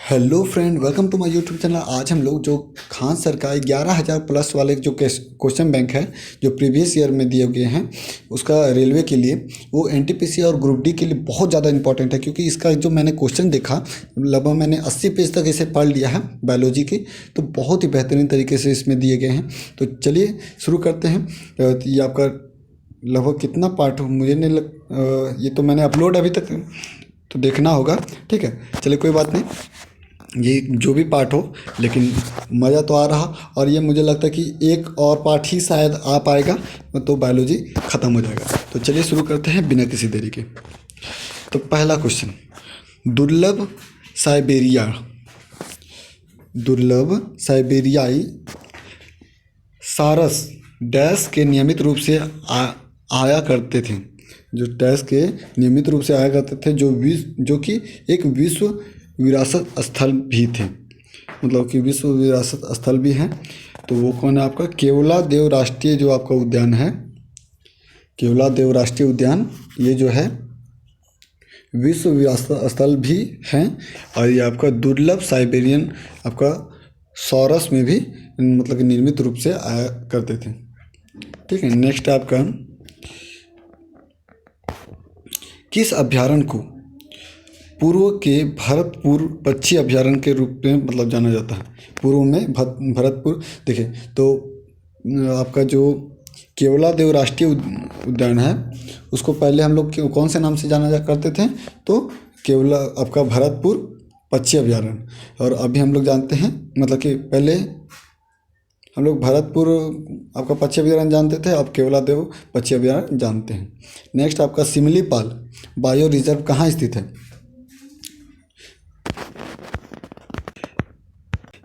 Hello friend, welcome to my YouTube channel. आज हम लोग जो खान सर का 11,000 प्लस वाले जो क्वेश्चन बैंक है जो प्रीवियस ईयर में दिए गए हैं उसका रेलवे के लिए, वो एनटीपीसी और ग्रुप डी के लिए बहुत ज़्यादा इंपॉर्टेंट है। क्योंकि इसका जो मैंने क्वेश्चन देखा, लगभग मैंने 80 पेज तक इसे पढ़ लिया है बायोलॉजी की, तो बहुत ही बेहतरीन तरीके से इसमें दिए गए हैं। तो चलिए शुरू करते हैं। ये आपका लगभग कितना पार्ट हो मुझे नहीं ये तो मैंने अपलोड अभी तक तो देखना होगा। ठीक है, चलिए कोई बात नहीं, ये जो भी पार्ट हो, लेकिन मज़ा तो आ रहा। और ये मुझे लगता है कि एक और पार्ट ही शायद आ पाएगा तो बायोलॉजी ख़त्म हो जाएगा। तो चलिए शुरू करते हैं बिना किसी देरी के। तो पहला क्वेश्चन, दुर्लभ साइबेरियाई सारस डैश के नियमित रूप से आया करते थे। जो डैश के नियमित रूप से आया करते थे, जो कि एक विश्व विरासत स्थल भी थे, मतलब कि विश्व विरासत स्थल भी हैं। तो वो कौन है आपका? केवलादेव राष्ट्रीय जो आपका उद्यान है, केवलादेव राष्ट्रीय उद्यान, ये जो है विश्व विरासत स्थल भी हैं। और ये आपका दुर्लभ साइबेरियन आपका सॉरस में भी मतलब कि नियमित रूप से आया करते थे। ठीक है, नेक्स्ट आपका, किस अभ्यारण्य को पूर्व के भरतपुर पक्षी अभ्यारण्य के रूप में मतलब जाना जाता है? पूर्व में भरतपुर, देखिए तो आपका जो केवलादेव राष्ट्रीय उद्यान है उसको पहले हम लोग कौन से नाम से जाना करते थे? तो केवला आपका भरतपुर पक्षी अभ्यारण्य। और अभी हम लोग जानते हैं, मतलब कि पहले हम लोग भरतपुर आपका पक्षी अभ्यारण्य जानते थे, अब केवलादेव पक्षी अभ्यारण्य जानते हैं। नेक्स्ट आपका सिमलीपाल बायो रिजर्व कहाँ स्थित है?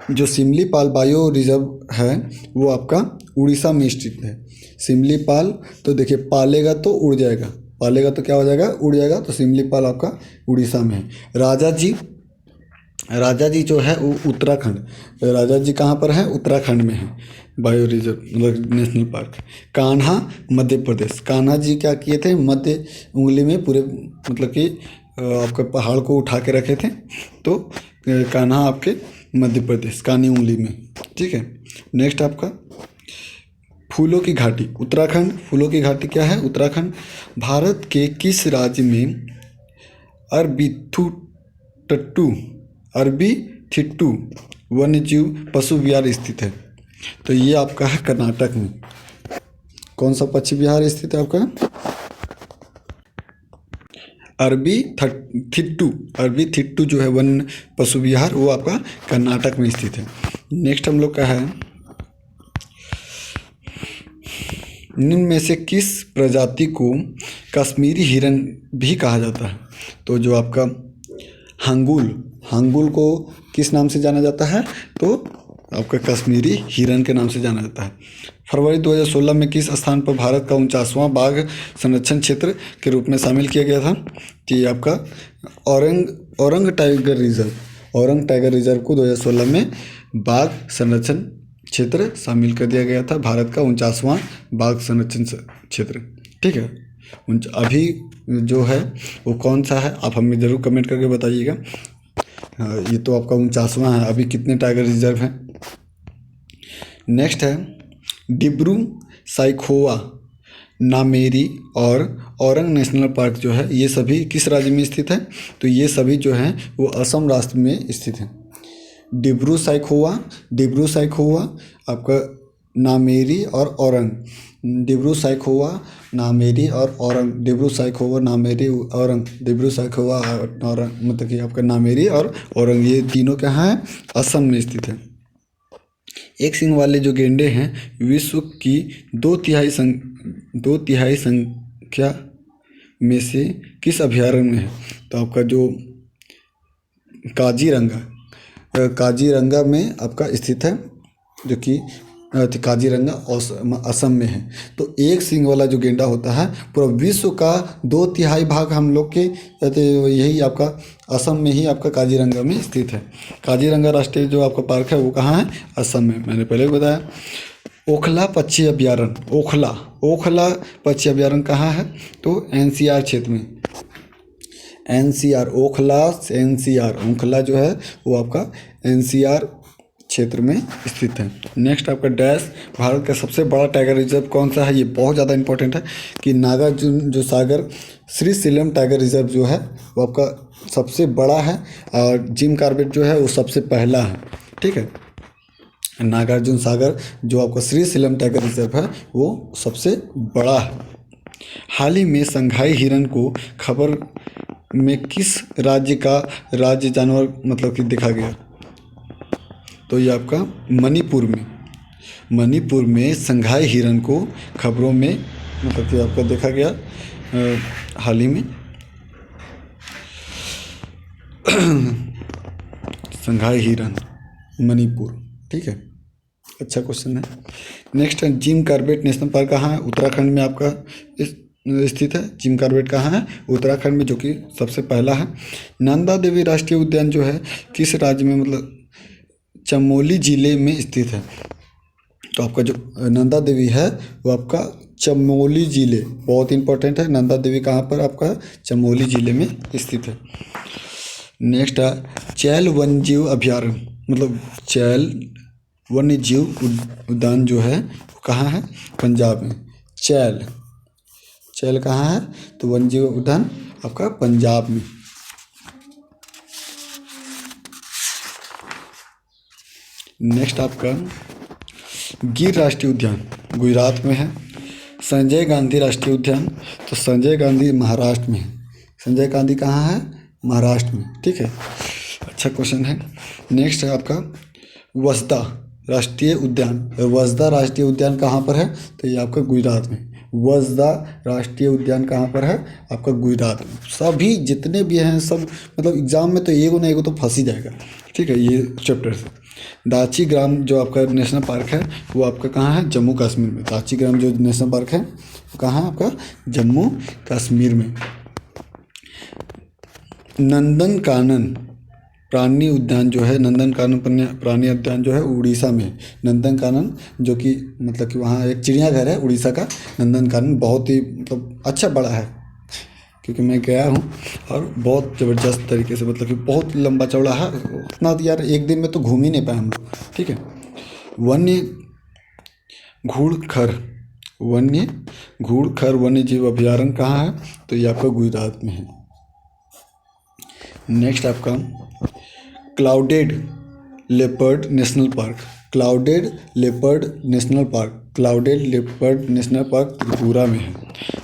जो सिमलीपाल बायो रिजर्व है वो आपका उड़ीसा में स्थित है। सिमलीपाल, तो देखिए पालेगा तो उड़ जाएगा, पालेगा तो क्या हो जाएगा? उड़ जाएगा। तो सिमलीपाल आपका उड़ीसा में है। राजा जी जो है वो उत्तराखंड, राजा जी कहाँ पर है? उत्तराखंड में है बायो रिजर्व मतलब नेशनल पार्क। कान्हा मध्य प्रदेश, कान्हा जी क्या किए थे? मध्य उंगली में पूरे मतलब कि आपके पहाड़ को उठा के रखे थे। तो कान्हा आपके मध्य प्रदेश कानी उंगली में। ठीक है, नेक्स्ट आपका फूलों की घाटी उत्तराखंड। फूलों की घाटी क्या है? उत्तराखंड। भारत के किस राज्य में अरबीथिट्टू वन्यजीव पशु विहार स्थित है? तो ये आपका है कर्नाटक में। कौन सा पक्षी विहार स्थित है आपका? अरबीथिट्टू जो है वन पशु विहार, वो आपका कर्नाटक में स्थित है। नेक्स्ट हम लोग का है, निम्न में से किस प्रजाति को कश्मीरी हिरन भी कहा जाता है? तो जो आपका हांगुल को किस नाम से जाना जाता है? तो आपका कश्मीरी हिरन के नाम से जाना जाता है। फरवरी 2016 में किस स्थान पर भारत का 49वां बाघ संरक्षण क्षेत्र के रूप में शामिल किया गया था? तो ये आपका औरंग टाइगर रिजर्व को 2016 में बाघ संरक्षण क्षेत्र शामिल कर दिया गया था, भारत का 49वां बाघ संरक्षण क्षेत्र। ठीक है, अभी जो है वो कौन सा है आप हमें ज़रूर कमेंट करके बताइएगा। ये तो आपका 49वां है, अभी कितने टाइगर रिजर्व हैं? नेक्स्ट है, डिब्रू साइखोवा, नामेरी और औरंग नेशनल पार्क जो है ये सभी किस राज्य में स्थित है? तो ये सभी जो हैं वो असम राज्य में स्थित हैं। डिब्रू साइखोवा आपका नामेरी और औरंग, डिब्रू साइखोवा नामेरी और औरंग, डिब्रू साइखोवा नामेरी औरंग, डिब्रू साइखोवा औरंग, मतलब कि आपका नामेरी और औरंग, ये तीनों कहाँ हैं? असम में स्थित है। एक सींग वाले जो गेंडे हैं विश्व की 2/3 संख्या में से किस अभ्यारण्य में है? तो आपका जो काजीरंगा में आपका स्थित है, जो कि काजीरंगा असम में है। तो एक सींग वाला जो गेंडा होता है पूरा विश्व का 2/3 भाग हम लोग के यही आपका असम में ही आपका काजीरंगा में स्थित है। काजीरंगा राष्ट्रीय जो आपका पार्क है वो कहाँ है? असम में, मैंने पहले भी बताया। ओखला पक्षी अभ्यारण्य कहाँ है? तो एनसीआर क्षेत्र में। NCR ओखला, NCR ओखला जो है वो आपका NCR क्षेत्र में स्थित है। नेक्स्ट आपका डैश, भारत का सबसे बड़ा टाइगर रिजर्व कौन सा है? ये बहुत ज़्यादा इंपॉर्टेंट है कि नागार्जुन जो सागर श्रीशैलम टाइगर रिजर्व जो है वो आपका सबसे बड़ा है और जिम कॉर्बेट जो है वो सबसे पहला है। ठीक है, नागार्जुन सागर जो आपका श्रीशैलम टाइगर रिजर्व है वो सबसे बड़ा है। हाल ही में संघाई हिरन को खबर में किस राज्य का राज्य जानवर मतलब कि देखा गया? तो ये आपका मणिपुर में संघाई हिरन को खबरों में मतलब कि आपका देखा गया हाल ही में। संघाई हिरन मणिपुर, ठीक है, अच्छा क्वेश्चन है। नेक्स्ट है जिम कॉर्बेट नेशनल पार्क कहाँ है? उत्तराखंड में आपका स्थित है। जिम कॉर्बेट कहाँ है? उत्तराखंड में, जो कि सबसे पहला है। नंदा देवी राष्ट्रीय उद्यान जो है किस राज्य में मतलब चमोली जिले में स्थित है? तो आपका जो नंदा देवी है वो आपका चमोली जिले, बहुत इंपॉर्टेंट है। नंदा देवी कहाँ पर? आपका चमोली जिले में स्थित है। नेक्स्ट है चैल वन्यजीव अभयारण्य, मतलब चैल वन्यजीव उद्यान जो है वो कहाँ है? पंजाब में। चैल कहाँ है? तो वन्यजीव उद्यान आपका पंजाब में। नेक्स्ट आपका गिर राष्ट्रीय उद्यान गुजरात में है। संजय गांधी राष्ट्रीय उद्यान, तो संजय गांधी महाराष्ट्र में है। संजय गांधी कहाँ है? महाराष्ट्र में, ठीक है, अच्छा क्वेश्चन है। नेक्स्ट है आपका वसदा राष्ट्रीय उद्यान। वसदा राष्ट्रीय उद्यान कहाँ पर है? तो ये आपका गुजरात में। वसदा राष्ट्रीय उद्यान कहाँ पर है? आपका गुजरात में। सभी जितने भी हैं सब मतलब एग्जाम में तो एगो ना एगो तो फंस ही जाएगा, ठीक है, ये चैप्टर से। दाची ग्राम जो आपका नेशनल पार्क है वो आपका कहाँ है? जम्मू कश्मीर में। दाची ग्राम जो नेशनल पार्क है वो कहाँ है? आपका जम्मू कश्मीर में। नंदनकानन प्राणी उद्यान जो है, नंदनकानन प्राणी उद्यान जो है उड़ीसा में है। नंदनकानन जो कि मतलब कि वहाँ एक चिड़ियाघर है उड़ीसा का। नंदनकानन बहुत ही मतलब अच्छा बड़ा है, क्योंकि मैं गया हूँ और बहुत ज़बरदस्त तरीके से मतलब कि बहुत लंबा चौड़ा है। उतना तो यार एक दिन में तो घूम ही नहीं पाए हम लोग, ठीक है। वन्य घूड़खर वन्य जीव अभयारण्य कहाँ है? तो ये आपका गुजरात में है। नेक्स्ट आपका clouded leopard national park. Clouded leopard national park Tripura में है।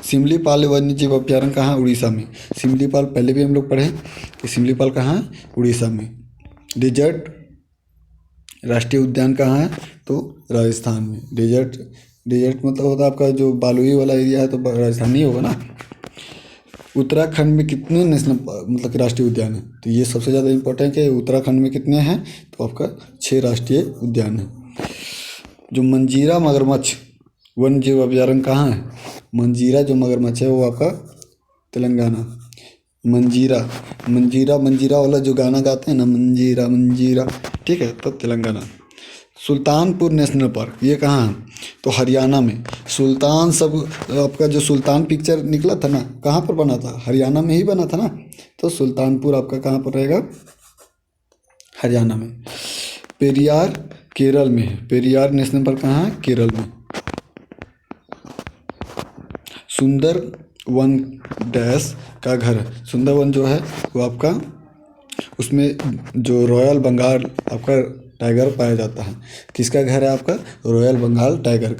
सिमलीपाल वन्यजीव अभयारण्य कहाँ? उड़ीसा में। सिमलीपाल पहले भी हम लोग पढ़े कि सिमलीपाल कहाँ है? उड़ीसा में। डेजर्ट राष्ट्रीय उद्यान कहाँ है? तो राजस्थान में। डेजर्ट मतलब होता है आपका जो बालुई वाला एरिया है, तो राजस्थान ही होगा ना। उत्तराखंड में कितने नेशनल मतलब कि राष्ट्रीय उद्यान है? तो ये सबसे ज़्यादा इंपॉर्टेंट है। उत्तराखंड में कितने हैं? तो आपका 6 राष्ट्रीय उद्यान है। जो मंजीरा मगरमच्छ वन्य जीव अभयारण्य कहाँ है? मंजीरा जो मगरमच्छ है वो आपका तेलंगाना। मंजीरा वाला जो गाना गाते हैं ना, मंजीरा, ठीक है, तो तेलंगाना। सुल्तानपुर नेशनल पार्क ये कहाँ है? तो हरियाणा में। सुल्तान सब आपका जो सुल्तान पिक्चर निकला था ना, कहाँ पर बना था? हरियाणा में ही बना था ना। तो सुल्तानपुर आपका कहाँ पर रहेगा? हरियाणा में। पेरियार केरल में है। पेरियार नेशनल पार्क कहाँ है? केरल में। सुंदर वन डैश का घर है। सुंदर वन जो है वो आपका उसमें जो रॉयल बंगाल आपका टाइगर पाया जाता है। किसका घर है? आपका रॉयल बंगाल टाइगर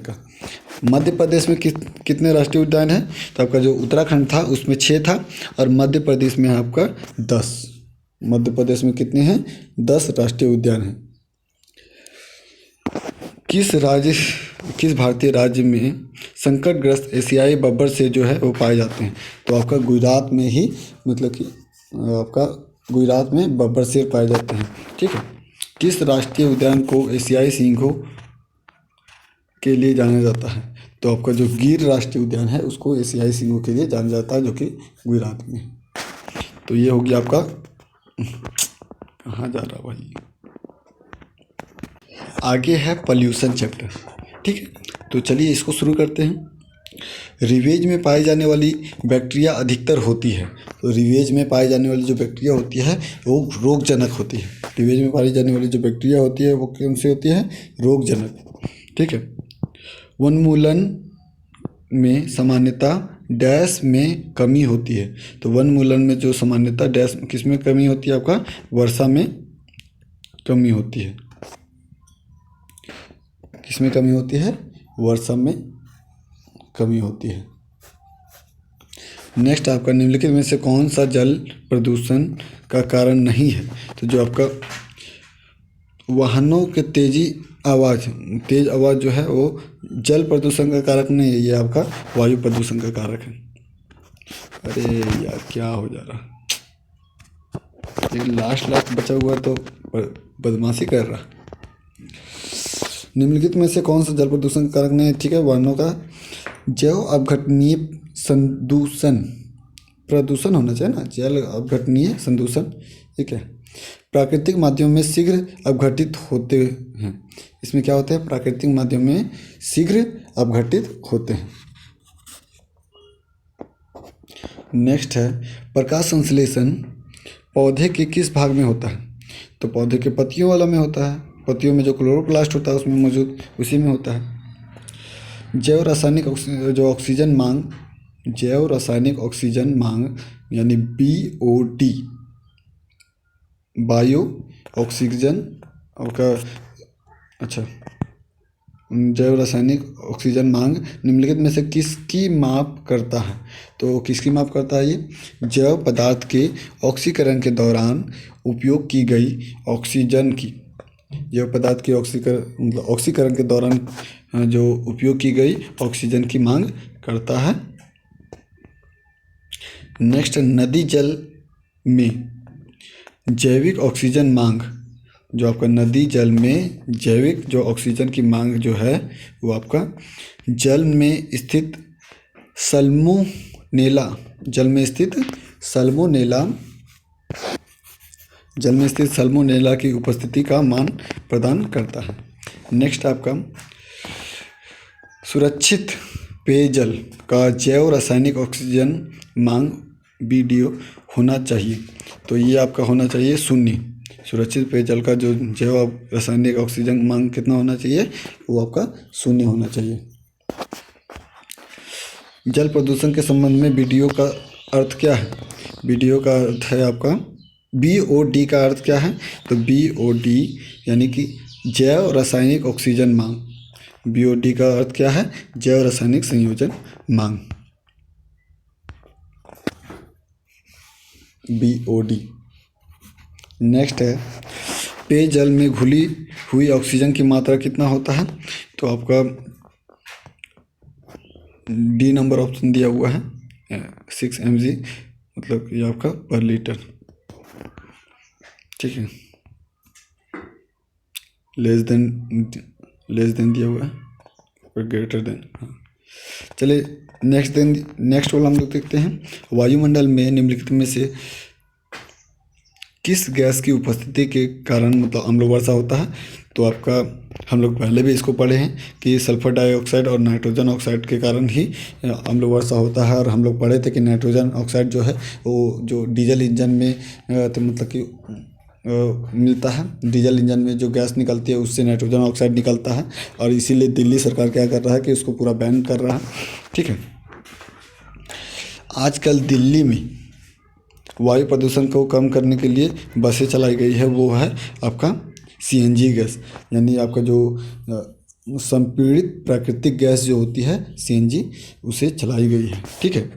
का। मध्य प्रदेश में कितने राष्ट्रीय उद्यान हैं? तो आपका जो उत्तराखंड था उसमें 6 था और मध्य प्रदेश में है आपका 10। मध्य प्रदेश में कितने हैं? 10 राष्ट्रीय उद्यान हैं। किस भारतीय राज्य में संकटग्रस्त एशियाई बब्बर से जो है वो पाए जाते हैं? तो आपका गुजरात में ही मतलब कि आपका गुजरात में बब्बर शेर पाए जाते हैं, ठीक है। किस राष्ट्रीय उद्यान को एशियाई सिंहों के लिए जाना जाता है? तो आपका जो गिर राष्ट्रीय उद्यान है उसको एशियाई सिंहों के लिए जाना जाता है, जो कि गुजरात में है। तो ये होगी आपका कहाँ जा रहा भाई, आगे है पॉल्यूशन चैप्टर, ठीक है। तो चलिए इसको शुरू करते हैं। रिवेज में पाई जाने वाली बैक्टीरिया अधिकतर होती है। तो रिवेज में पाई जाने वाली जो बैक्टीरिया होती है वो रोगजनक होती है। रिवेज में पाई जाने वाली जो बैक्टीरिया होती है वो कौन सी होती है? रोगजनक। ठीक है। वनमूलन में सामान्यता डैश में कमी होती है। तो वनमूलन में जो सामान्यता डैश किस में कमी होती है? आपका वर्षा में कमी होती है। किस में कमी होती है? वर्षा में कमी होती है। नेक्स्ट आपका निम्नलिखित में से कौन सा जल प्रदूषण का कारण नहीं है? तो जो आपका वाहनों के तेज आवाज़ जो है वो जल प्रदूषण का कारक नहीं है, ये आपका वायु प्रदूषण का कारक है। अरे यार क्या हो जा रहा, ये लास्ट बचा हुआ तो बदमाशी कर रहा। निम्नलिखित में से कौन सा जल प्रदूषण का कारक नहीं है? ठीक है, वाहनों का जैव अपघटनीय प्रदूषण होना चाहिए ना, जल अपघटनीय संदूषण। ठीक है। प्राकृतिक माध्यम में शीघ्र अपघटित होते हैं। इसमें क्या होते हैं? प्राकृतिक माध्यम में शीघ्र अपघटित होते हैं। नेक्स्ट है प्रकाश संश्लेषण पौधे के किस भाग में होता है? तो पौधे के पत्तियों वाला में होता है। पत्तियों में जो क्लोरोप्लास्ट होता है उसमें मौजूद, उसी में होता है। जैव रासायनिक ऑक्सीजन मांग यानी BOD, बायो ऑक्सीजन आपका, अच्छा, जैव रासायनिक ऑक्सीजन मांग निम्नलिखित में से किसकी माप करता है? तो किसकी माप करता है ये? जैव पदार्थ के ऑक्सीकरण के दौरान उपयोग की गई ऑक्सीजन की, जैव पदार्थ के ऑक्सीकरण के दौरान जो उपयोग की गई ऑक्सीजन की मांग करता है। नेक्स्ट, नदी जल में जैविक ऑक्सीजन मांग, जो आपका नदी जल में जैविक जो ऑक्सीजन की मांग जो है वो आपका जल में स्थित सल्मोनेला की उपस्थिति का मान प्रदान करता है। नेक्स्ट आपका सुरक्षित पेयजल का जैव रासायनिक ऑक्सीजन मांग BDO होना चाहिए। तो ये आपका होना चाहिए 0। सुरक्षित पेयजल का जो जैव रासायनिक ऑक्सीजन मांग कितना होना चाहिए? वो आपका 0 होना चाहिए। जल प्रदूषण के संबंध में BDO का अर्थ क्या है? BDO का अर्थ है आपका, BOD का अर्थ क्या है? तो BOD यानी कि जैव रासायनिक ऑक्सीजन मांग। BOD का अर्थ क्या है? जैव रासायनिक संयोजन मांग, BOD। नेक्स्ट है पेयजल में घुली हुई ऑक्सीजन की मात्रा कितना होता है? तो आपका D नंबर ऑप्शन दिया हुआ है 6 mg, मतलब ये आपका पर लीटर। ठीक है, लेस देन दिया हुआ है और ग्रेटर देन। हाँ, चलिए नेक्स्ट वाला हम लोग देखते हैं। वायुमंडल में निम्नलिखित में से किस गैस की उपस्थिति के कारण मतलब अम्ल वर्षा होता है? तो आपका हम लोग पहले भी इसको पढ़े हैं कि सल्फर डाइऑक्साइड और नाइट्रोजन ऑक्साइड के कारण ही अम्ल वर्षा होता है। और हम लोग पढ़े थे कि नाइट्रोजन ऑक्साइड जो है वो जो डीजल इंजन में तो मतलब कि मिलता है। डीजल इंजन में जो गैस निकलती है उससे नाइट्रोजन ऑक्साइड निकलता है, और इसीलिए दिल्ली सरकार क्या कर रहा है कि उसको पूरा बैन कर रहा है। ठीक है। आजकल दिल्ली में वायु प्रदूषण को कम करने के लिए बसें चलाई गई है, वो है आपका CNG गैस, यानी आपका जो संपीड़ित प्राकृतिक गैस जो होती है CNG, उसे चलाई गई है। ठीक है,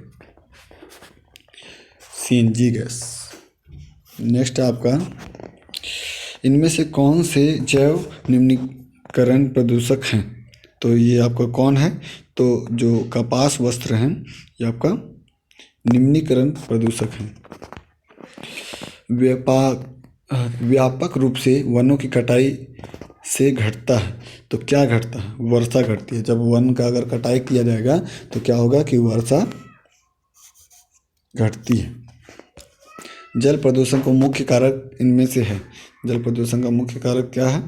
CNG गैस। नेक्स्ट आपका इनमें से कौन से जैव निम्नीकरण प्रदूषक हैं? तो ये आपका कौन है? तो जो कपास वस्त्र हैं ये आपका निम्नीकरण प्रदूषक हैं। व्यापक रूप से वनों की कटाई से घटता है, तो क्या घटता है? वर्षा घटती है। जब वन का अगर कटाई किया जाएगा तो क्या होगा कि वर्षा घटती है। जल प्रदूषण का मुख्य कारक इनमें से है। जल प्रदूषण का मुख्य कारक क्या है?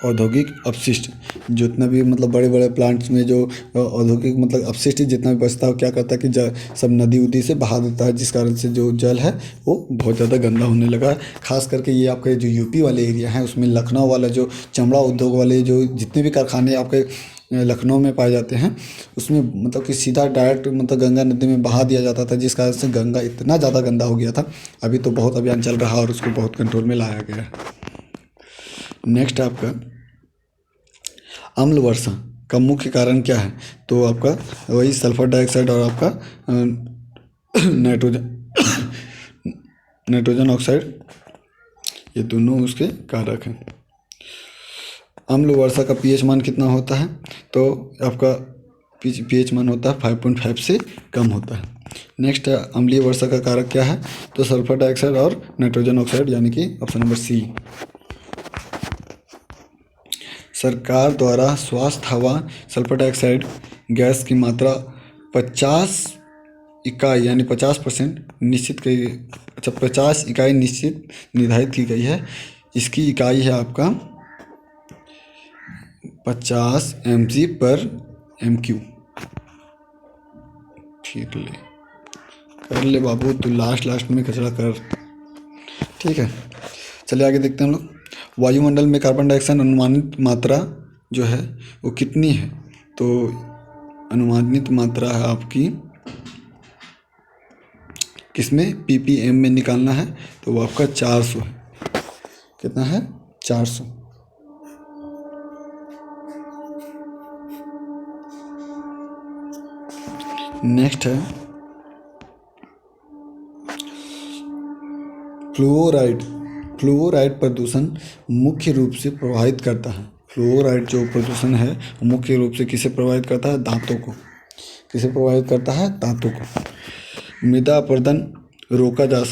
औद्योगिक अपशिष्ट, जितना भी मतलब बड़े बड़े प्लांट्स में जो औद्योगिक मतलब अपशिष्ट जितना भी बचता है वो क्या करता है कि सब नदी उदी से बहा देता है, जिस कारण से जो जल है वो बहुत ज़्यादा गंदा होने लगा है। खास करके ये आपके जो यूपी वाले एरिया हैं उसमें लखनऊ वाला जो चमड़ा उद्योग वाले जो जितने भी कारखाने आपके लखनऊ में पाए जाते हैं उसमें मतलब कि सीधा डायरेक्ट मतलब गंगा नदी में बहा दिया जाता था, जिस कारण से गंगा इतना ज़्यादा गंदा हो गया था। अभी तो बहुत अभियान चल रहा है और उसको बहुत कंट्रोल में लाया गया है। नेक्स्ट आपका अम्ल वर्षा का मुख्य कारण क्या है? तो आपका वही सल्फर डाइऑक्साइड और आपका नाइट्रोजन नाइट्रोजन ऑक्साइड, ये दोनों उसके कारक हैं। अम्ल वर्षा का पीएच मान कितना होता है? तो आपका पीएच मान होता है 5.5 से कम होता है। नेक्स्ट है अम्लीय वर्षा का कारक क्या है? तो सल्फर डाइऑक्साइड और नाइट्रोजन ऑक्साइड, यानी कि ऑप्शन नंबर सी। सरकार द्वारा स्वास्थ्य हवा सल्फर डाइऑक्साइड गैस की मात्रा 50 इकाई यानी 50% निश्चित की, अच्छा 50 इकाई निश्चित निर्धारित की गई है। इसकी इकाई है आपका 50 mg/m³। ठीक ले कर ले बाबू, तू लास्ट में कचरा कर। ठीक है, चलिए आगे देखते हैं हम लोग। वायुमंडल में कार्बन डाइऑक्साइड अनुमानित मात्रा जो है वो कितनी है? तो अनुमानित मात्रा है आपकी किसमें? ppm में निकालना है, तो वो आपका 400 है। कितना है? 400। नेक्स्ट है फ्लोराइड। फ्लोराइड प्रदूषण मुख्य रूप से प्रभावित करता है। फ्लोराइड जो प्रदूषण है वो मुख्य रूप से किसे प्रभावित करता है? दांतों को। किसे प्रभावित करता है? दांतों को। मृदा अपरदन रोका जा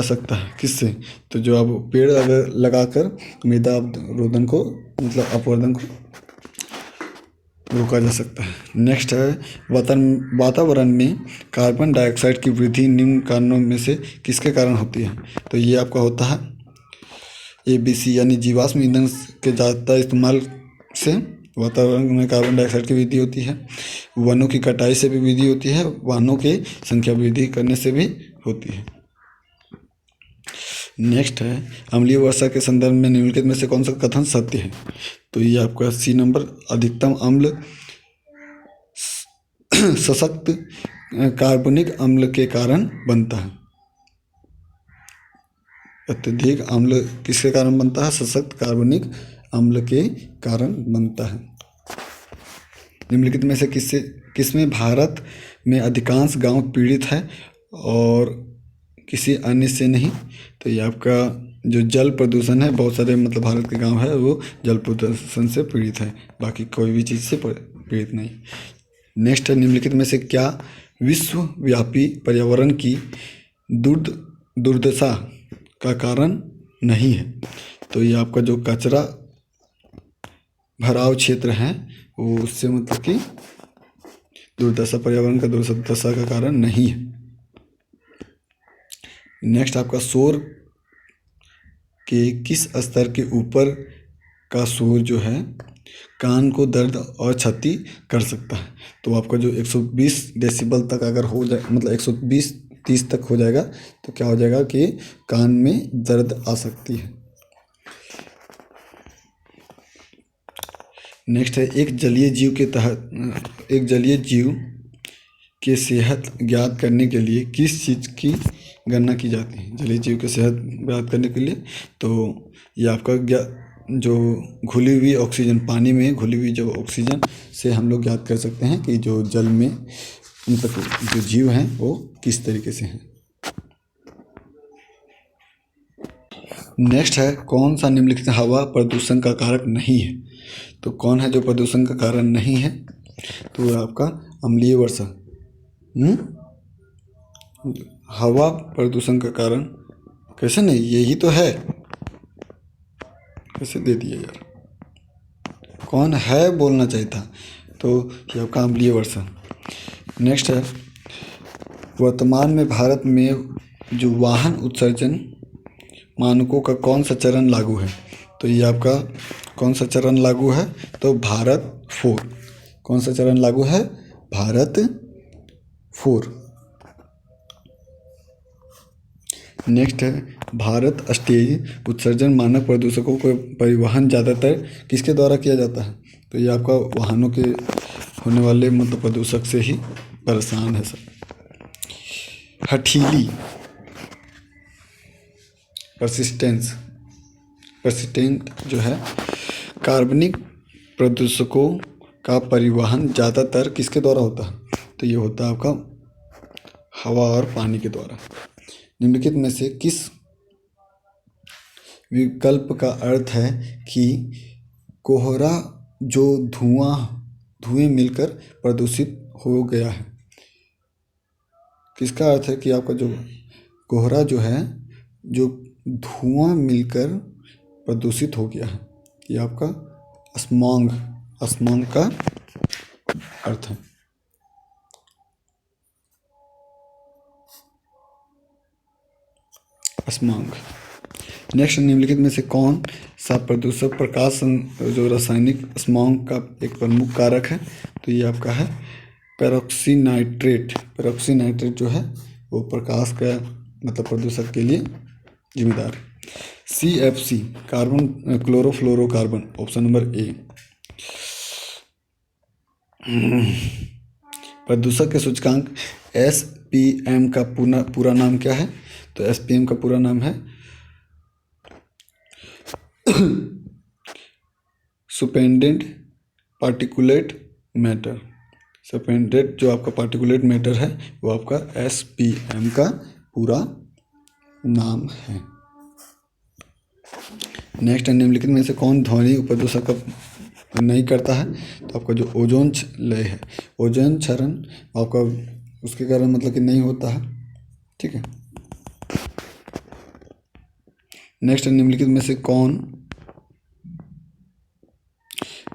सकता है किससे? तो जो आप पेड़ अगर लगाकर मृदा अपरदन को मतलब अपरदन को रोका जा सकता है। नेक्स्ट है वातावरण में कार्बन डाइऑक्साइड की वृद्धि निम्न कारणों में से किसके कारण होती है? तो ये आपका होता है ABC यानी जीवाश्म ईंधन के ज़्यादा इस्तेमाल से वातावरण में कार्बन डाइऑक्साइड की वृद्धि होती है। वनों की कटाई से भी वृद्धि होती है। वाहनों की संख्या वृद्धि करने से भी होती है। नेक्स्ट है अम्लीय वर्षा के संदर्भ में निम्नलिखित में से कौन सा कथन सत्य है? तो ये आपका C नंबर। अधिकतम अम्ल सशक्त कार्बनिक अम्ल के कारण बनता है। अत्यधिक अम्ल किसके कारण बनता है? सशक्त कार्बनिक अम्ल के कारण बनता है। निम्नलिखित में से किसमें भारत में अधिकांश गांव पीड़ित है और किसी अन्य से नहीं? तो ये आपका जो जल प्रदूषण है, बहुत सारे मतलब भारत के गांव है वो जल प्रदूषण से पीड़ित है, बाकी कोई भी चीज़ से पीड़ित नहीं। नेक्स्ट है निम्नलिखित में से क्या विश्वव्यापी पर्यावरण की दुर्दशा का कारण नहीं है? तो ये आपका जो कचरा भराव क्षेत्र है वो उससे मतलब कि दुर्दशा, पर्यावरण का दुर्दशा का कारण नहीं है। नेक्स्ट आपका शोर के किस स्तर के ऊपर का शोर जो है कान को दर्द और क्षति कर सकता है? तो आपका जो 120 डेसिबल तक अगर हो जाए मतलब 120-130 तक हो जाएगा तो क्या हो जाएगा कि कान में दर्द आ सकती है। नेक्स्ट है एक जलीय जीव के सेहत ज्ञात करने के लिए किस चीज़ की गणना की जाती है? जलीय जीव की सेहत ज्ञात करने के लिए तो ये आपका जो घुली हुई ऑक्सीजन, पानी में घुली हुई जो ऑक्सीजन से हम लोग ज्ञात कर सकते हैं कि जो जल में मतलब जो जीव हैं वो किस तरीके से हैं। नेक्स्ट है कौन सा निम्नलिखित हवा प्रदूषण का कारक नहीं है? तो कौन है जो प्रदूषण का कारण नहीं है? तो आपका अम्लीय वर्षा। हवा प्रदूषण का कारण कैसे नहीं? यही तो है, कैसे दे दिया यार? कौन है बोलना चाहिए था। तो ये आपका अम्लीय वर्षा। नेक्स्ट है वर्तमान में भारत में जो वाहन उत्सर्जन मानकों का कौन सा चरण लागू है? तो ये आपका कौन सा चरण लागू है? तो भारत 4। कौन सा चरण लागू है? भारत 4। नेक्स्ट है भारत स्टेज उत्सर्जन मानक प्रदूषकों को परिवहन ज़्यादातर किसके द्वारा किया जाता है? तो ये आपका वाहनों के होने वाले मतलब प्रदूषक से ही परेशान है सब। हठीली परसिस्टेंट जो है कार्बनिक प्रदूषकों का परिवहन ज़्यादातर किसके द्वारा होता है? तो ये होता है आपका हवा और पानी के द्वारा। निम्नलिखित में से किस विकल्प का अर्थ है कि कोहरा जो धुएं मिलकर प्रदूषित हो गया है? किसका अर्थ है कि आपका जो कोहरा जो है जो धुआं मिलकर प्रदूषित हो गया है? ये आपका स्मॉग का अर्थ है। स्मॉग। नेक्स्ट, निम्नलिखित में से कौन सा प्रदूषक प्रकाश जो रासायनिक स्मॉग का एक प्रमुख कारक है? तो ये आपका है पेरोक्सीनाइट्रेट। पेरोक्सीनाइट्रेट जो है वो प्रकाश का मतलब प्रदूषक के लिए जिम्मेदार है। CFC carbon chlorofluorocarbon, option number A. प्रदूषक के सूचकांक SPM का पूरा नाम क्या है? तो SPM का पूरा नाम है सुस्पेंडेड पार्टिकुलेट मैटर। सस्पेंडेड जो आपका पार्टिकुलेट मैटर है वो आपका SPM का पूरा नाम है। नेक्स्ट, निम्नलिखित में से कौन ध्वनि प्रदूषक का नहीं करता है? तो आपका जो ओजोन लय है, ओजोन क्षरण आपका उसके कारण मतलब कि नहीं होता है। ठीक है। नेक्स्ट, निम्नलिखित में से कौन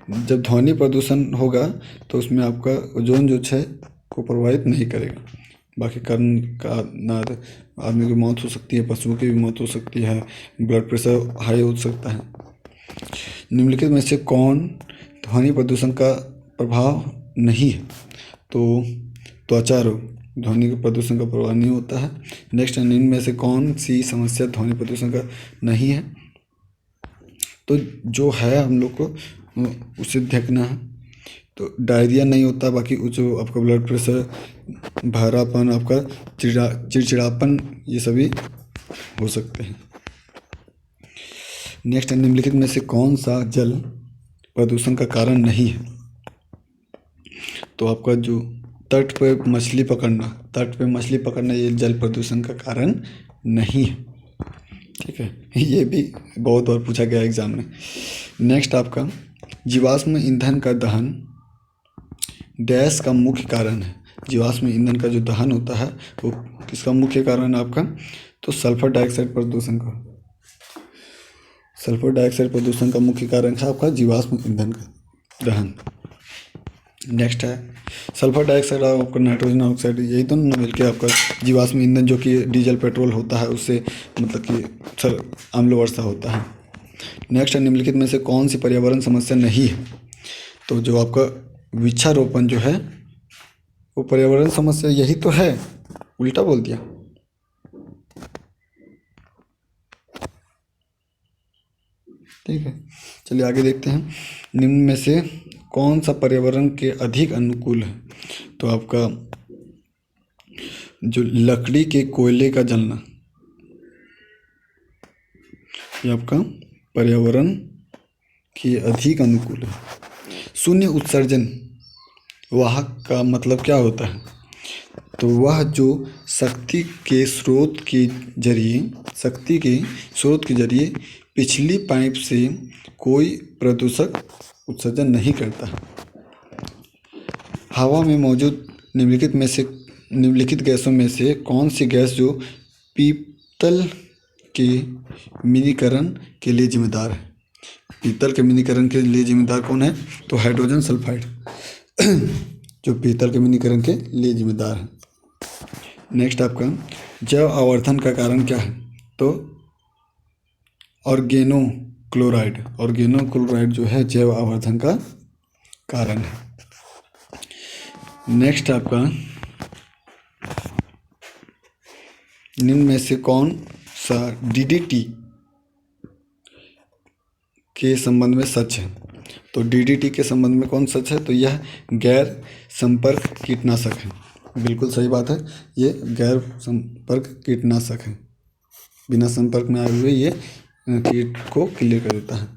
जब ध्वनि प्रदूषण होगा तो उसमें आपका ओजोन जो है को प्रभावित नहीं करेगा। बाकी कारण का ना आदमी की मौत हो सकती है, पशुओं की भी मौत हो सकती है, ब्लड प्रेशर हाई हो सकता है। निम्नलिखित में से कौन ध्वनि प्रदूषण का प्रभाव नहीं है? तो त्वचा रोग ध्वनि प्रदूषण का प्रभाव नहीं होता है। नेक्स्ट, निम्न में से कौन सी समस्या ध्वनि प्रदूषण का नहीं है? तो जो है हम लोग को उसे देखना है। तो डायरिया नहीं होता, बाकी जो आपका ब्लड प्रेशर, भारापन, आपका चिड़चिड़ापन, ये सभी हो सकते हैं। नेक्स्ट, निम्नलिखित में से कौन सा जल प्रदूषण का कारण नहीं है? तो आपका जो तट पे मछली पकड़ना ये जल प्रदूषण का कारण नहीं है। ठीक है, ये भी बहुत बार पूछा गया एग्जाम में। नेक्स्ट, आपका जीवाश्म ईंधन का दहन डैश का मुख्य कारण है। जीवाश्म ईंधन का जो दहन होता है वो किसका मुख्य कारण है आपका? तो सल्फर डाइऑक्साइड प्रदूषण का। सल्फर डाइऑक्साइड प्रदूषण का मुख्य कारण है आपका जीवाश्म ईंधन का दहन। नेक्स्ट है सल्फर डाइऑक्साइड और आपका नाइट्रोजन ऑक्साइड, यही दोनों मिलकर आपका जीवाश्म ईंधन जो कि डीजल पेट्रोल होता है उससे मतलब कि अम्ल वर्षा होता है। नेक्स्ट है, निम्नलिखित में से कौन सी पर्यावरण समस्या नहीं है? तो जो आपका वृक्षारोपण जो है वो पर्यावरण समस्या यही तो है, उल्टा बोल दिया। ठीक है, चलिए आगे देखते हैं। निम्न में से कौन सा पर्यावरण के अधिक अनुकूल है? तो आपका जो लकड़ी के कोयले का जलना, ये आपका पर्यावरण के अधिक अनुकूल है। शून्य उत्सर्जन वाहक का मतलब क्या होता है? तो वह जो शक्ति के स्रोत के जरिए पिछली पाइप से कोई प्रदूषक उत्सर्जन नहीं करता। हवा में मौजूद निम्नलिखित गैसों में से कौन सी गैस जो पीतल के मिनीकरण के लिए जिम्मेदार है? पीतल के मिनीकरण के लिए जिम्मेदार कौन है? तो हाइड्रोजन सल्फाइड जो पीतल के मिनीकरण के लिए जिम्मेदार है। नेक्स्ट, आपका जैव आवर्धन का कारण क्या है? तो क्लोराइड। ऑर्गेनोक्लोराइड जो है जैव आवर्धन का कारण है। नेक्स्ट आपका निम्न में से कौन सा डीडीटी के संबंध में सच है? तो डीडीटी के संबंध में कौन सच है? तो यह गैर संपर्क कीटनाशक है। बिल्कुल सही बात है, ये गैर संपर्क कीटनाशक है। बिना संपर्क में आए हुए ये कीट को क्लियर कर देता है।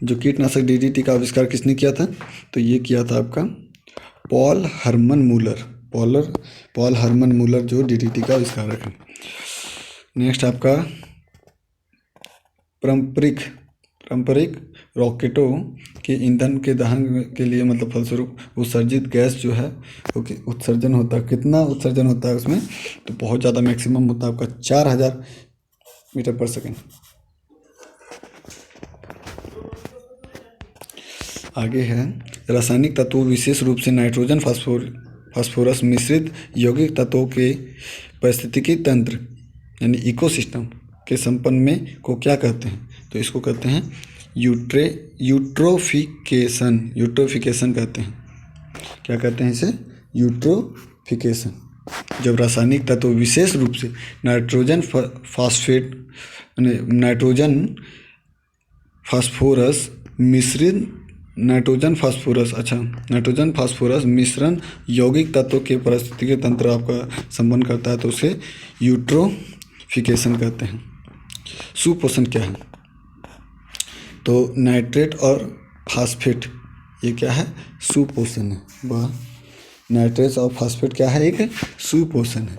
जो कीटनाशक डीडीटी का आविष्कार किसने किया था? तो ये किया था आपका Paul Hermann Muller. Paul Hermann Muller जो डीडीटी का आविष्कारक है। नेक्स्ट आपका पारंपरिक रॉकेटों के ईंधन के दहन के लिए मतलब फलस्वरूप उत्सर्जित गैस जो है वो उत्सर्जन होता है, कितना उत्सर्जन होता है उसमें? तो बहुत ज़्यादा, मैक्सिमम होता है आपका 4000 मीटर पर सेकेंड। आगे है रासायनिक तत्वों विशेष रूप से नाइट्रोजन फास्फोरस मिश्रित यौगिक तत्वों के पारिस्थितिकी तंत्र यानी इकोसिस्टम के संपन्न में को क्या कहते हैं? तो इसको कहते हैं यूट्रोफिकेशन कहते हैं। क्या कहते हैं इसे? यूट्रोफिकेशन। जब रासायनिक तत्व विशेष रूप से नाइट्रोजन फास्फोरस मिश्रण यौगिक तत्वों के पारिस्थितिकी तंत्र आपका संपन्न करता है तो उसे यूट्रोफिकेशन कहते हैं। सुपोषण क्या है? तो नाइट्रेट और फास्फेट ये क्या है? सुपोषण है। वह नाइट्रेट और फास्फेट क्या है? एक सुपोषण है।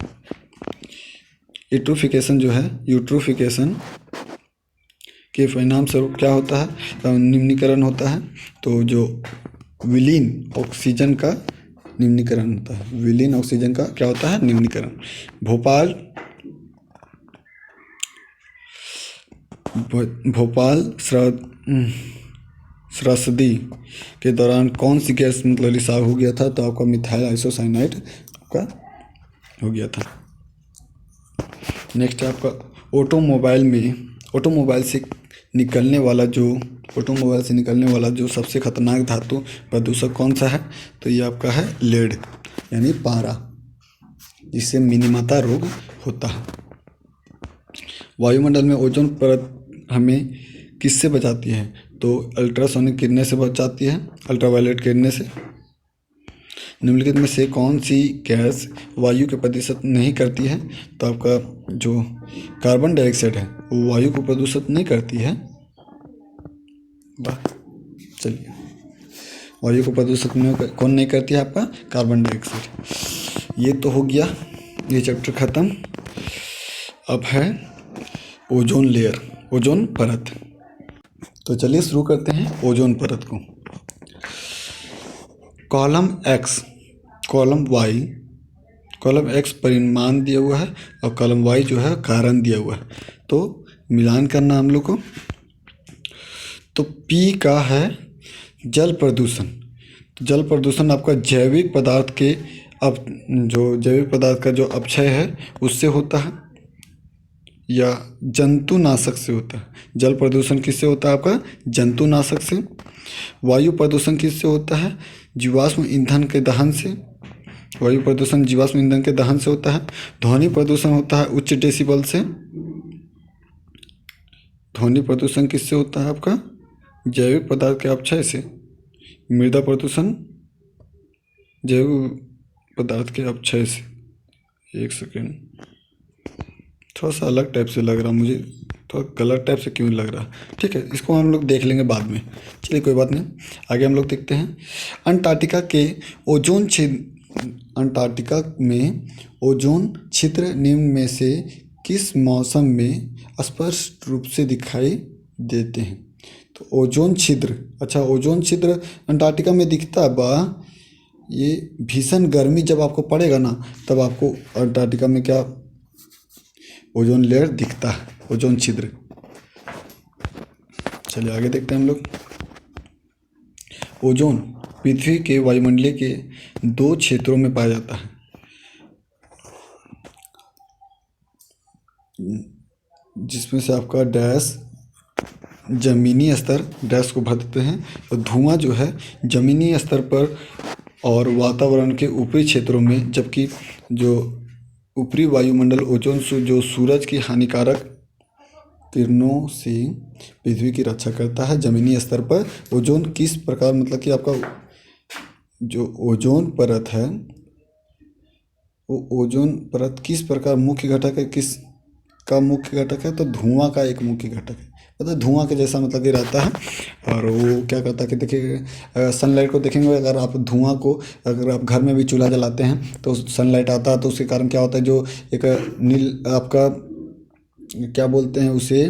यूट्रोफिकेशन जो है, यूट्रोफिकेशन के परिणाम स्वरूप क्या होता है? निम्नीकरण होता है। तो जो विलीन ऑक्सीजन का निम्नीकरण होता है। विलीन ऑक्सीजन का क्या होता है? निम्नीकरण। भोपाल त्रासदी के दौरान कौन सी गैस मतलब रिसाव हो गया था? तो आपका मिथाइल आइसोसाइनाइड का हो गया था। नेक्स्ट आपका ऑटोमोबाइल से निकलने वाला जो सबसे खतरनाक धातु प्रदूषक कौन सा है? तो ये आपका है लेड यानी पारा, जिससे मिनीमाता रोग होता है। वायुमंडल में ओजोन परत हमें किससे बचाती है? तो अल्ट्रासोनिक किरणें से बचाती है, अल्ट्रावायलेट किरणें से। निम्नलिखित में से कौन सी गैस वायु के प्रदूषित नहीं करती है? तो आपका जो कार्बन डाइऑक्साइड है वो वायु को प्रदूषित नहीं करती है। चलिए, वायु को प्रदूषित कौन नहीं करती है? आपका कार्बन डाइऑक्साइड। ये तो हो गया, ये चैप्टर खत्म। अब है ओजोन लेयर, ओजोन परत। तो चलिए शुरू करते हैं ओजोन परत को। कॉलम एक्स परिमाण दिया हुआ है और कॉलम वाई जो है कारण दिया हुआ है। तो मिलान करना हम लोग को। तो पी का है जल प्रदूषण। तो जल प्रदूषण आपका जैविक पदार्थ का जो अपक्षय है उससे होता है या जंतुनाशक से होता है। जल प्रदूषण किससे होता है? आपका जंतुनाशक से। वायु प्रदूषण किससे होता है? जीवाश्म ईंधन के दहन से। वायु प्रदूषण जीवाश्म ईंधन के दहन से होता है। ध्वनि प्रदूषण होता है उच्च डेसिबल से। ध्वनि प्रदूषण किससे होता है? आपका जैविक पदार्थ के अपक्षय से। मृदा प्रदूषण जैविक पदार्थ के अपक्षय से। एक सेकेंड, थोड़ा सा अलग टाइप से लग रहा मुझे, थोड़ा गलत टाइप से क्यों लग रहा? ठीक है, इसको हम लोग देख लेंगे बाद में। चलिए कोई बात नहीं, आगे हम लोग देखते हैं। अंटार्कटिका में ओजोन छिद्र निम्न में से किस मौसम में स्पष्ट रूप से दिखाई देते हैं? तो ओजोन छिद्र अंटार्कटिका में दिखता है बा। ये भीषण गर्मी जब आपको पड़ेगा ना, तब आपको अंटार्कटिका में क्या ओजोन लेयर दिखता है, ओजोन छिद्र। चलिए आगे देखते हैं हम लोग। ओजोन पृथ्वी के वायुमंडलीय के 2 क्षेत्रों में पाया जाता है, जिसमें से आपका डैश ज़मीनी स्तर डैश को भर देते हैं। तो धुआं जो है ज़मीनी स्तर पर और वातावरण के ऊपरी क्षेत्रों में, जबकि जो ऊपरी वायुमंडल ओजोन जो सूरज की हानिकारक किरणों से पृथ्वी की रक्षा करता है। ज़मीनी स्तर पर ओजोन किस प्रकार, मतलब कि आपका जो ओजोन परत है वो ओजोन परत किस प्रकार मुख्य घटक है, किस का मुख्य घटक है, तो धुआं का एक मुख्य घटक है। मतलब धुआं के जैसा मतलब कि रहता है। और वो क्या करता है कि देखिए सनलाइट को देखेंगे, अगर आप धुआं को, अगर आप घर में भी चूल्हा जलाते हैं तो सनलाइट आता है तो उसके कारण क्या होता है, जो एक नील आपका क्या बोलते हैं उसे,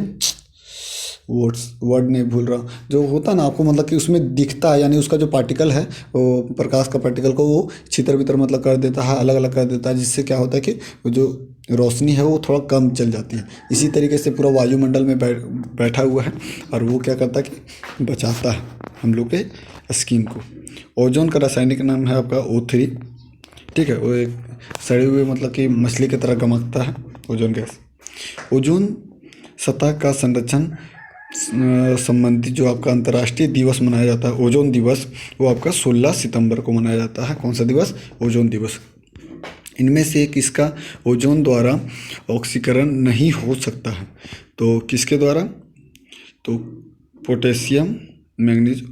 वर्ड नहीं भूल रहा, जो होता है ना आपको, मतलब कि उसमें दिखता है, यानी उसका जो पार्टिकल है वो प्रकाश का पार्टिकल को वो छितर बितर मतलब कर देता है, अलग अलग कर देता है, जिससे क्या होता है कि जो रोशनी है वो थोड़ा कम चल जाती है। इसी तरीके से पूरा वायुमंडल में बैठा हुआ है और वो क्या करता है कि बचाता है हम लोग के स्किन को। ओजोन का रासायनिक नाम है आपका O3। ठीक है, वो एक सड़े हुए मतलब कि मछली की तरह गमकता है ओजोन गैस। ओजोन सतह का संरक्षण संबंधी जो आपका अंतर्राष्ट्रीय दिवस मनाया जाता है ओजोन दिवस, वो आपका 16 सितंबर को मनाया जाता है। कौन सा दिवस? ओजोन दिवस। इनमें से किसका ओजोन द्वारा ऑक्सीकरण नहीं हो सकता है? तो किसके द्वारा? तो पोटेशियम मैग्नीज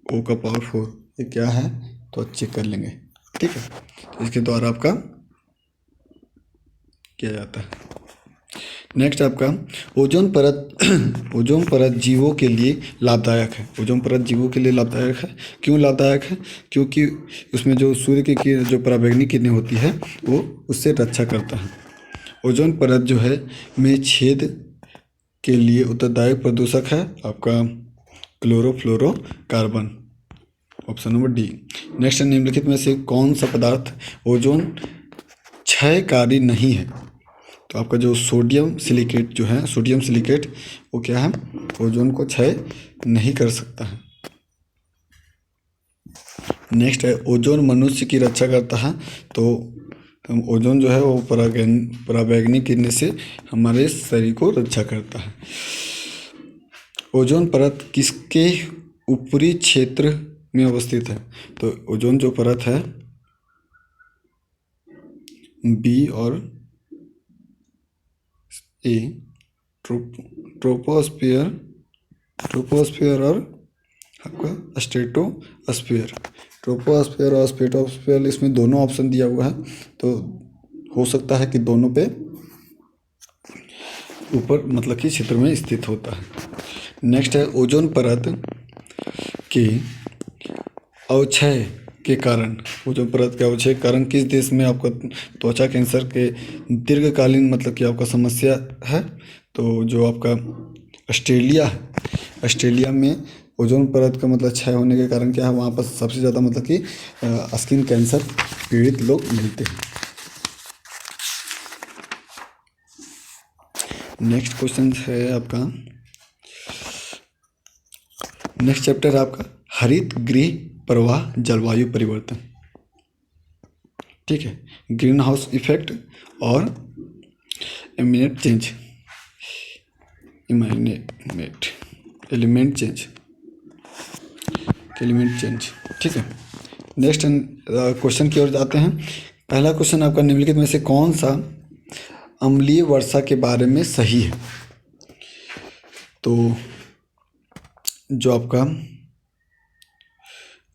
O का पावर 4, ये क्या है तो चेक कर लेंगे। ठीक है, तो इसके द्वारा आपका किया जाता है। नेक्स्ट आपका ओजोन परत ओजोन परत जीवों के लिए लाभदायक है। ओजोन परत जीवों के लिए लाभदायक है। क्यों लाभदायक है? क्योंकि उसमें जो सूर्य की किरण, जो पराबैंगनी किरणें होती है वो उससे रक्षा करता है। ओजोन परत जो है में छेद के लिए उत्तरदायी प्रदूषक है आपका chlorofluorocarbon, option number D. Next, निम्नलिखित में से कौन सा पदार्थ ओजोन क्षयकारी नहीं है? तो आपका जो सोडियम सिलिकेट जो है, सोडियम सिलिकेट वो क्या है, ओजोन को क्षय नहीं कर सकता है। नेक्स्ट है ओजोन मनुष्य की रक्षा करता है। तो ओजोन जो है वो पराबैंगनी किरणें से हमारे शरीर को रक्षा करता है। ओजोन परत किसके ऊपरी क्षेत्र में अवस्थित है? तो ओजोन जो परत है बी और ए, ट्रोपोस्फियर और आपका स्ट्रेटोस्फियर। ट्रोपोस्फियर और स्ट्रेटोस्फियर, इसमें दोनों ऑप्शन दिया हुआ है, तो हो सकता है कि दोनों पे ऊपर मतलब कि क्षेत्र में स्थित होता है। नेक्स्ट है ओजोन परत के अवक्षय के कारण, ओजोन परत के अवक्षय के कारण किस देश में आपका त्वचा कैंसर के दीर्घकालीन मतलब कि आपका समस्या है? तो जो आपका ऑस्ट्रेलिया है, ऑस्ट्रेलिया में ओजोन परत का मतलब क्षय होने के कारण क्या है, वहाँ पर सबसे ज़्यादा मतलब कि स्किन कैंसर पीड़ित लोग मिलते हैं। नेक्स्ट क्वेश्चन है आपका, नेक्स्ट चैप्टर है आपका हरित गृह प्रवाह जलवायु परिवर्तन। ठीक है, ग्रीन हाउस इफेक्ट और एलिमेंट चेंज। ठीक है, नेक्स्ट क्वेश्चन की ओर जाते हैं। पहला क्वेश्चन आपका, निम्नलिखित में से कौन सा अम्लीय वर्षा के बारे में सही है? तो जो आपका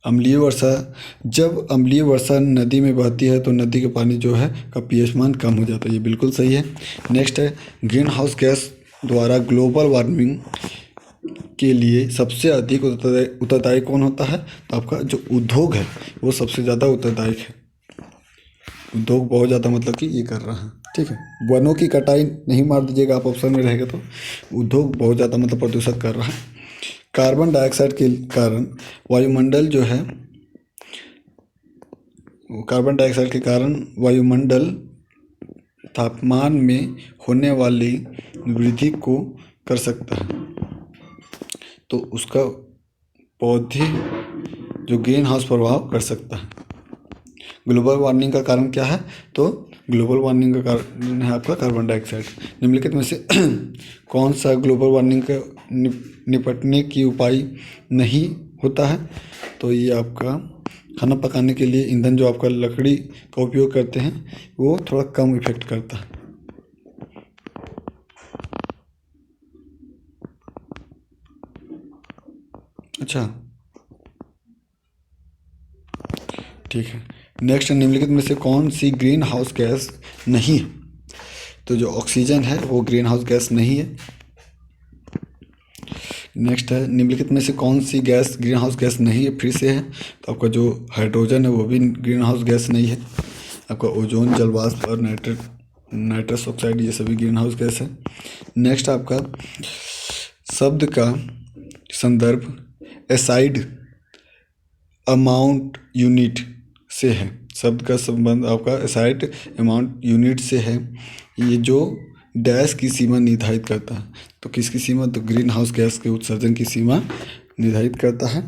अम्लीय वर्षा, जब अम्लीय वर्षा नदी में बहती है तो नदी के पानी जो है का पीएच मान कम हो जाता है, ये बिल्कुल सही है। नेक्स्ट है ग्रीन हाउस गैस द्वारा ग्लोबल वार्मिंग के लिए सबसे अधिक उत्तरदायी कौन होता है? तो आपका जो उद्योग है वो सबसे ज़्यादा उत्तरदायी है। उद्योग बहुत ज़्यादा मतलब कि ये कर रहा है। ठीक है, वनों की कटाई नहीं मार दीजिएगा आप, ऑप्शन में रहेगा तो उद्योग बहुत ज़्यादा मतलब प्रदूषित कर रहा है। कार्बन डाइऑक्साइड के कारण वायुमंडल जो है, कार्बन डाइऑक्साइड के कारण वायुमंडल तापमान में होने वाली वृद्धि को कर सकता है। तो उसका पौधे जो ग्रीन हाउस प्रभाव कर सकता है। ग्लोबल वार्मिंग का कारण क्या है? तो ग्लोबल वार्मिंग का कारण है आपका कार्बन डाइऑक्साइड। निम्नलिखित में से कौन सा ग्लोबल वार्मिंग का निपटने की उपाय नहीं होता है? तो ये आपका खाना पकाने के लिए ईंधन जो आपका लकड़ी का उपयोग करते हैं वो थोड़ा कम इफेक्ट करता है। अच्छा, ठीक है। नेक्स्ट, निम्नलिखित में से कौन सी ग्रीन हाउस गैस नहीं है? तो जो ऑक्सीजन है वो ग्रीन हाउस गैस नहीं है। नेक्स्ट है, निम्नलिखित में से कौन सी गैस ग्रीन हाउस गैस नहीं है? फिर से है, तो आपका जो हाइड्रोजन है वो भी ग्रीन हाउस गैस नहीं है। आपका ओजोन, जलवाष्प और नाइट्रस ऑक्साइड ये सभी ग्रीन हाउस गैस है। नेक्स्ट आपका शब्द का संदर्भ एसाइड अमाउंट यूनिट से है। शब्द का संबंध आपका एसाइड अमाउंट यूनिट से है। ये जो डैश की सीमा निर्धारित करता है। तो किसकी सीमा? तो ग्रीन हाउस गैस के उत्सर्जन की सीमा निर्धारित करता है।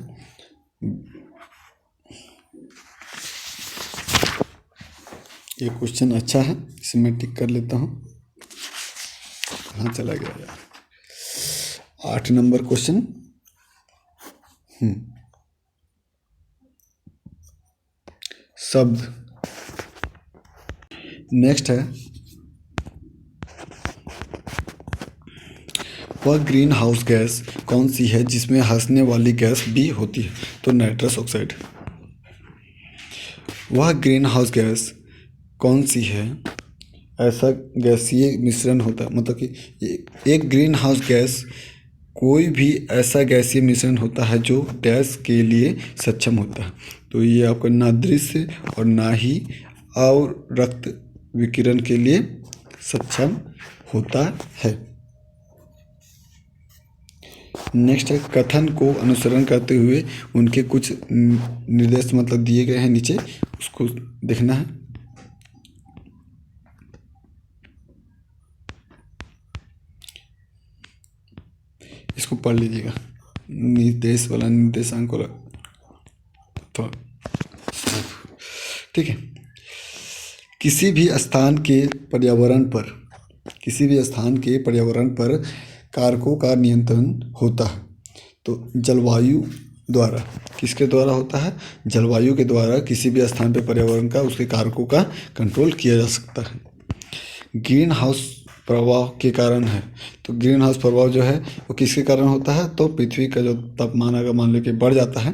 ये क्वेश्चन अच्छा है, इसे मैं टिक कर लेता हूँ। कहाँ चला गया यार? 8 नंबर क्वेश्चन। शब्द। नेक्स्ट है, वह ग्रीन हाउस गैस कौन सी है जिसमें हंसने वाली गैस भी होती है? तो नाइट्रस ऑक्साइड। वह ग्रीन हाउस गैस कौन सी है? ऐसा गैसीय मिश्रण होता है, मतलब कि एक ग्रीन हाउस गैस कोई भी ऐसा गैसीय मिश्रण होता है जो डैश के लिए सक्षम होता है। तो ये आपका ना दृश्य और ना ही और रक्त विकिरण के लिए सक्षम होता है। नेक्स्ट है, कथन को अनुसरण करते हुए उनके कुछ निर्देश मतलब दिए गए हैं नीचे, उसको देखना है। इसको पढ़ लीजिएगा, निर्देश वाला निर्देशांक वाला। तो ठीक है। किसी भी स्थान के पर्यावरण पर कारकों का नियंत्रण होता है। तो जलवायु द्वारा, किसके द्वारा होता है? जलवायु के द्वारा किसी भी स्थान पर पर्यावरण का, उसके कारकों का कंट्रोल किया जा सकता है। ग्रीन हाउस प्रभाव के कारण है। तो ग्रीन हाउस प्रभाव जो है वो किसके कारण होता है? तो पृथ्वी का जो तापमान अगर मान लो कि बढ़ जाता है,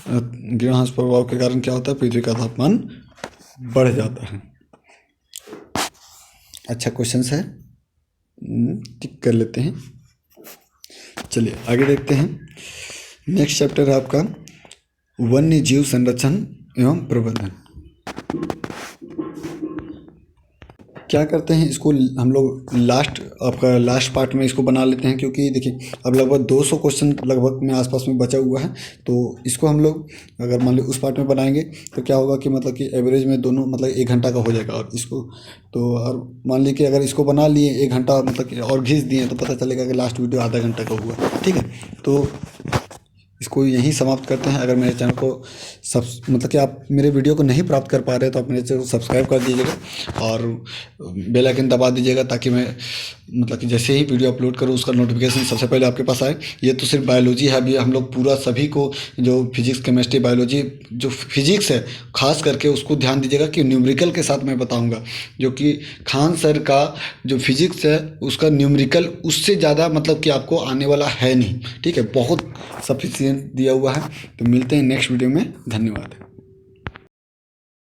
ग्रीन हाउस प्रभाव के कारण क्या होता है? पृथ्वी का तापमान बढ़ जाता है। अच्छा क्वेश्चन है, टिक कर लेते हैं। चलिए आगे देखते हैं। नेक्स्ट चैप्टर है आपका वन्य जीव संरक्षण एवं प्रबंधन। क्या करते हैं, इसको हम लोग लास्ट पार्ट में इसको बना लेते हैं, क्योंकि देखिए अब लगभग 200 क्वेश्चन लगभग में आसपास में बचा हुआ है। तो इसको हम लोग अगर मान लो उस पार्ट में बनाएंगे तो क्या होगा कि मतलब कि एवरेज में दोनों मतलब 1 घंटा का हो जाएगा। और इसको तो और मान लीजिए कि अगर इसको बना लिए 1 घंटा मतलब कि और घिस दिए तो पता चलेगा कि लास्ट वीडियो आधा घंटा का हुआ। ठीक है, तो इसको यहीं समाप्त करते हैं। अगर मेरे चैनल को मतलब कि आप मेरे वीडियो को नहीं प्राप्त कर पा रहे तो आप मेरे चैनल को सब्सक्राइब कर दीजिएगा और बेल आइकन दबा दीजिएगा, ताकि मैं मतलब कि जैसे ही वीडियो अपलोड करूँ उसका नोटिफिकेशन सबसे पहले आपके पास आए। ये तो सिर्फ बायोलॉजी है, अभी हम लोग पूरा सभी को जो फिजिक्स, केमिस्ट्री, बायोलॉजी, जो फिजिक्स है खास करके उसको ध्यान दीजिएगा कि न्यूमेरिकल के साथ मैं बताऊँगा, जो कि खान सर का जो फिजिक्स है उसका न्यूमेरिकल उससे ज़्यादा मतलब कि आपको आने वाला है नहीं। ठीक है, बहुत सफिशिएंट दिया हुआ है। तो मिलते हैं नेक्स्ट वीडियो में। धन्यवाद।